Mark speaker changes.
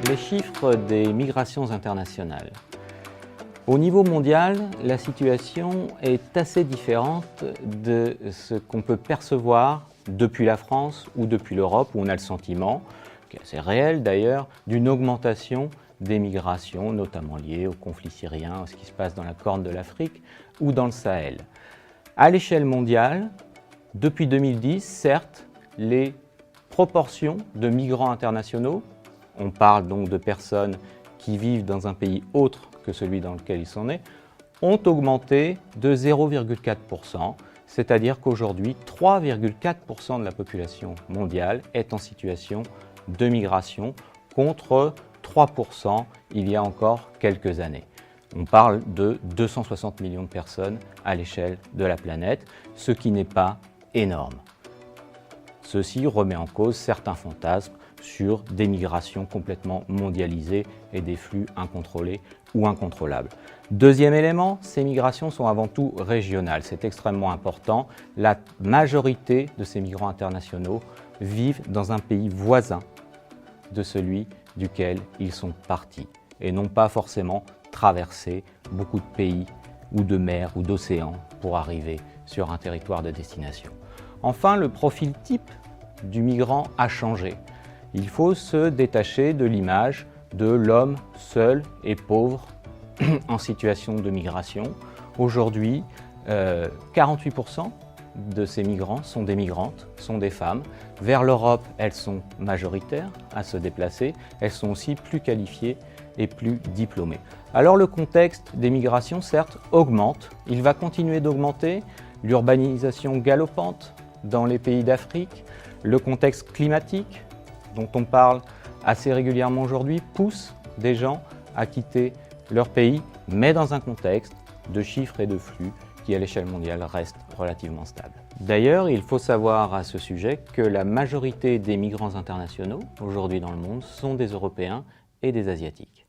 Speaker 1: les chiffres des migrations internationales. Au niveau mondial, la situation est assez différente de ce qu'on peut percevoir depuis la France ou depuis l'Europe, où on a le sentiment, qui est assez réel d'ailleurs, d'une augmentation des migrations, notamment liées au conflit syrien, à ce qui se passe dans la Corne de l'Afrique ou dans le Sahel. À l'échelle mondiale, depuis 2010, certes, les proportions de migrants internationaux, on parle donc de personnes qui vivent dans un pays autre que celui dans lequel ils sont nés, ont augmenté de 0,4%, c'est-à-dire qu'aujourd'hui, 3,4% de la population mondiale est en situation de migration, contre 3% il y a encore quelques années. On parle de 260 millions de personnes à l'échelle de la planète, ce qui n'est pas énorme. Ceci remet en cause certains fantasmes sur des migrations complètement mondialisées et des flux incontrôlés ou incontrôlables. Deuxième élément, ces migrations sont avant tout régionales. C'est extrêmement important. La majorité de ces migrants internationaux vivent dans un pays voisin de celui duquel ils sont partis et n'ont pas forcément traversé beaucoup de pays ou de mers ou d'océans pour arriver sur un territoire de destination. Enfin, le profil type du migrant a changé. Il faut se détacher de l'image de l'homme seul et pauvre en situation de migration. Aujourd'hui, 48% de ces migrants sont des migrantes, sont des femmes. Vers l'Europe, elles sont majoritaires à se déplacer. Elles sont aussi plus qualifiées et plus diplômées. Alors le contexte des migrations, certes, augmente. Il va continuer d'augmenter. L'urbanisation galopante dans les pays d'Afrique, le contexte climatique dont on parle assez régulièrement aujourd'hui pousse des gens à quitter leur pays, mais dans un contexte de chiffres et de flux qui, à l'échelle mondiale, reste relativement stable. D'ailleurs, il faut savoir à ce sujet que la majorité des migrants internationaux, aujourd'hui dans le monde, sont des Européens et des Asiatiques.